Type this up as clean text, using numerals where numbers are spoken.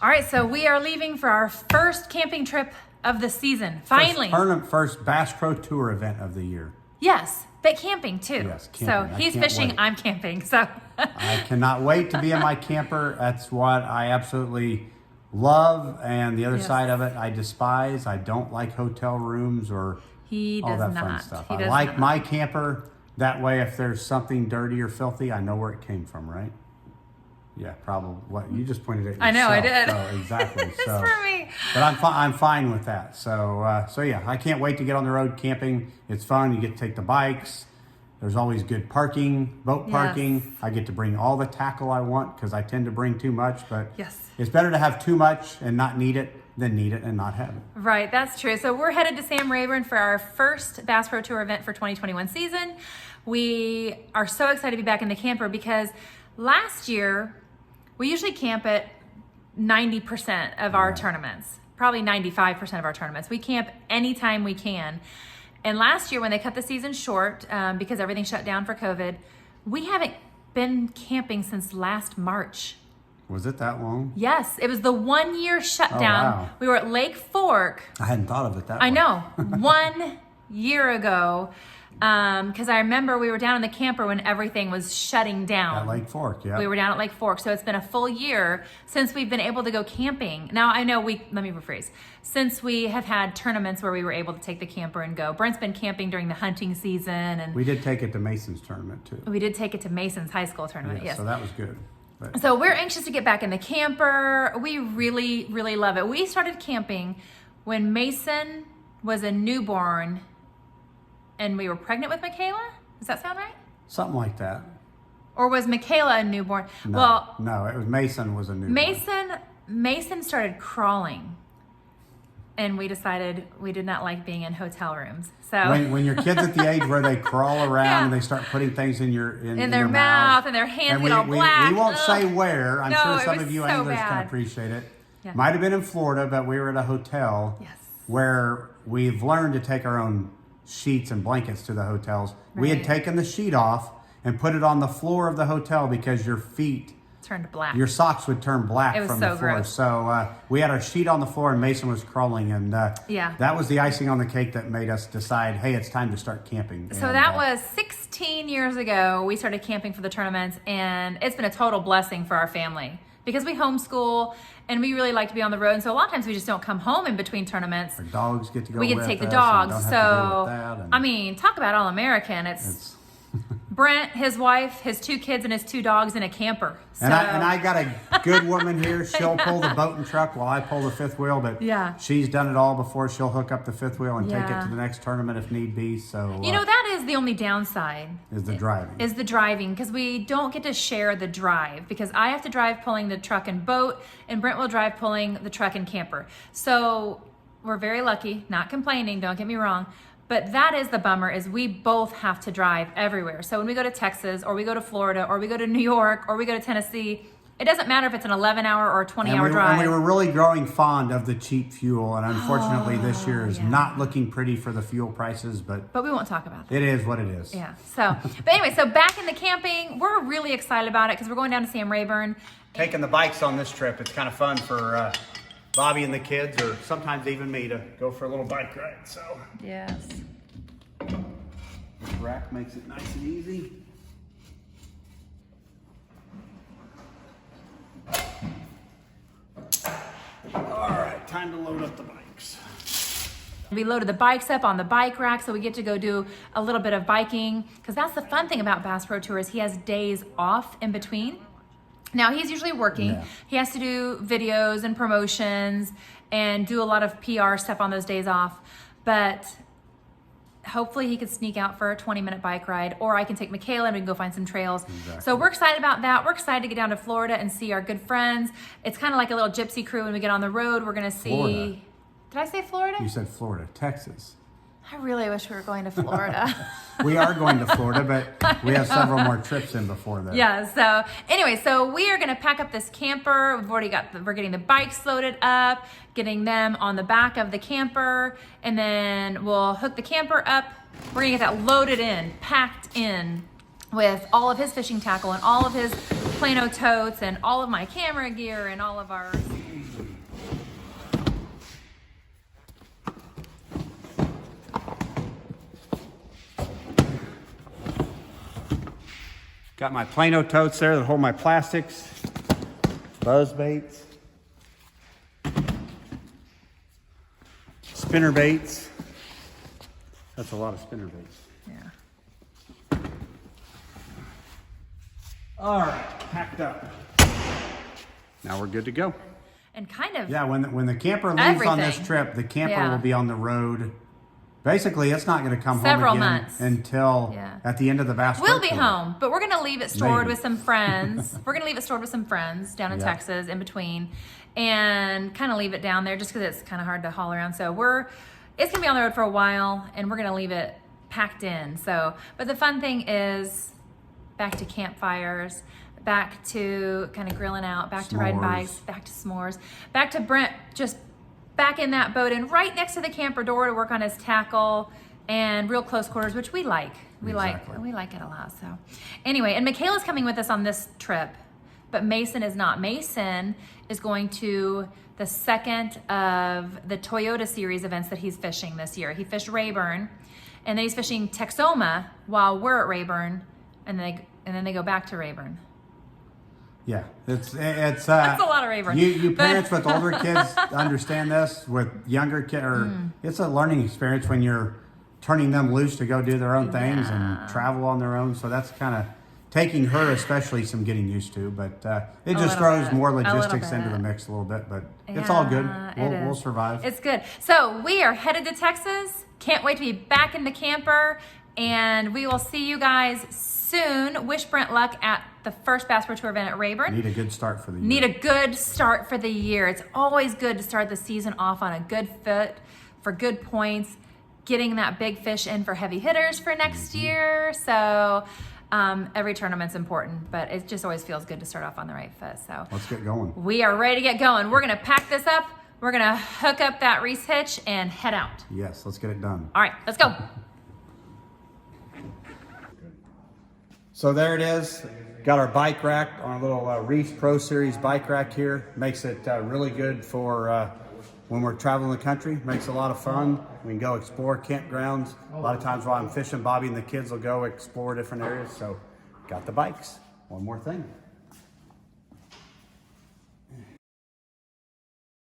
All right, so we are leaving for our first camping trip of the season. Finally. First Bass Pro Tour event of the year. Yes, but camping too. Yes, camping. So he's fishing, I'm camping. So I cannot wait to be in my camper. That's what I absolutely love. And the other side of it, I despise. I don't like hotel rooms or all that fun stuff. I like my camper. That way, if there's something dirty or filthy, I know where it came from, right? Yeah, probably. What you just pointed at yourself. I know, I did. So, exactly. It's so, for me. But I'm fine with that. So yeah, I can't wait to get on the road camping. It's fun. You get to take the bikes. There's always good parking, boat parking. Yes. I get to bring all the tackle I want because I tend to bring too much. But yes, it's better to have too much and not need it than need it and not have it. Right, that's true. So we're headed to Sam Rayburn for our first Bass Pro Tour event for 2021 season. We are so excited to be back in the camper because last year, we usually camp at 90% of our tournaments, probably 95% of our tournaments. We camp anytime we can. And last year when they cut the season short because everything shut down for COVID, we haven't been camping since last March. Was it that long? Yes, it was the 1 year shutdown. Oh, wow. We were at Lake Fork. I hadn't thought of it that way. I know, 1 year ago. Because I remember we were down in the camper when everything was shutting down. At Lake Fork, yeah. We were down at Lake Fork. So it's been a full year since we've been able to go camping. Now I know let me rephrase. Since we have had tournaments where we were able to take the camper and go. Brent's been camping during the hunting season. And we did take it to Mason's tournament too. We did take it to Mason's high school tournament, yes. So that was good. But. So we're anxious to get back in the camper. We really, really love it. We started camping when Mason was a newborn and we were pregnant with Michaela? Does that sound right? Something like that. Or was Michaela a newborn? No, no, it was Mason was a newborn. Mason started crawling. And we decided we did not like being in hotel rooms. So when your kid's at the age where they crawl around and they start putting things in their mouth and their hands get all black. We won't say where. I'm sure some of you so anglers bad. can appreciate it. Yeah. Might have been in Florida, but we were at a hotel where we've learned to take our own sheets and blankets to the hotels. Right. We had taken the sheet off and put it on the floor of the hotel because your feet turned black. Your socks would turn black from the floor. Gross. So we had our sheet on the floor and Mason was crawling and that was the icing on the cake that made us decide, hey, it's time to start camping. So that was 16 years ago. We started camping for the tournaments and it's been a total blessing for our family because we homeschool and we really like to be on the road. And so a lot of times we just don't come home in between tournaments. Our dogs get to go. We get to take the dogs. So, I mean, talk about all-American. It's Brent, his wife, his 2 kids, and his 2 dogs in a camper. So. And I got a good woman here. She'll pull the boat and truck while I pull the 5th wheel. But she's done it all before. She'll hook up the 5th wheel and take it to the next tournament if need be. So you know, that is the only downside. Is the driving. Is the driving, because we don't get to share the drive. Because I have to drive pulling the truck and boat, and Brent will drive pulling the truck and camper. So we're very lucky, not complaining, don't get me wrong. But that is the bummer, is we both have to drive everywhere. So when we go to Texas, or we go to Florida, or we go to New York, or we go to Tennessee, it doesn't matter if it's an 11-hour or a 20-hour drive. And we were really growing fond of the cheap fuel, and unfortunately this year is not looking pretty for the fuel prices. But we won't talk about that. It is what it is. Yeah. So, but anyway, so back in the camping, we're really excited about it because we're going down to Sam Rayburn. Taking the bikes on this trip, it's kind of fun for Bobby and the kids, or sometimes even me, to go for a little bike ride. So yes, this rack makes it nice and easy. All right, time to load up the bikes. We loaded the bikes up on the bike rack, so we get to go do a little bit of biking, because that's the fun thing about Bass Pro Tours. He has days off in between. Now, he's usually working. Yeah. He has to do videos and promotions and do a lot of PR stuff on those days off. But hopefully he could sneak out for a 20-minute bike ride, or I can take Michaela and we can go find some trails. Exactly. So we're excited about that. We're excited to get down to Florida and see our good friends. It's kind of like a little gypsy crew when we get on the road. We're going to see... Florida. Did I say Florida? You said Florida. Texas. I really wish we were going to Florida. We are going to Florida, but we have several more trips in before that. Yeah, so anyway, so we are going to pack up this camper. We've already got, we're getting the bikes loaded up, getting them on the back of the camper, and then we'll hook the camper up. We're going to get that loaded in, packed in with all of his fishing tackle and all of his PLANO totes and all of my camera gear and all of our Got my PLANO totes there that hold my plastics, buzz baits, spinner baits. That's a lot of spinner baits. Yeah. All right, packed up. Now we're good to go. And kind of. Yeah, when the camper leaves on this everything. trip, the camper Yeah. will be on the road. Basically, it's not going to come Several home again months. until at the end of the Bass We'll Pro be Tour. home, but we're gonna leave it stored Maybe. with some friends. We're gonna leave it stored with some friends down in Texas in between, and kind of leave it down there just because it's kind of hard to haul around. So it's gonna be on the road for a while, and we're gonna leave it packed in. So, but the fun thing is back to campfires, back to kind of grilling out, back to riding bikes, back to s'mores, back to Brent just back in that boat and right next to the camper door to work on his tackle and real close quarters, which we like. We like it a lot. So anyway, and Michaela's coming with us on this trip, but Mason is not. Mason is going to the second of the Toyota Series events that he's fishing this year. He fished Rayburn, and then he's fishing Texoma while we're at Rayburn, and then they go back to Rayburn. Yeah, it's That's a lot of Rayburn. You parents with older kids understand this. With younger kids, it's a learning experience when you're turning them loose to go do their own things and travel on their own. So that's kind of taking her, especially, some getting used to. But it just throws more logistics into the mix a little bit. But it's all good. We'll survive. It's good. So we are headed to Texas. Can't wait to be back in the camper, and we will see you guys soon. Wish Brent luck at the first Bass Pro Tour event at Rayburn. Need a good start for the year. Need a good start for the year. It's always good to start the season off on a good foot for good points, getting that big fish in for heavy hitters for next year. So every tournament's important, but it just always feels good to start off on the right foot. So let's get going. We are ready to get going. We're gonna pack this up. We're gonna hook up that REESE hitch and head out. Yes, let's get it done. All right, let's go. So there it is. Got our bike rack on a little REESE Pro Series bike rack here. Makes it really good for when we're traveling the country. Makes it a lot of fun. We can go explore campgrounds. A lot of times while I'm fishing, Bobby and the kids will go explore different areas. So got the bikes. One more thing.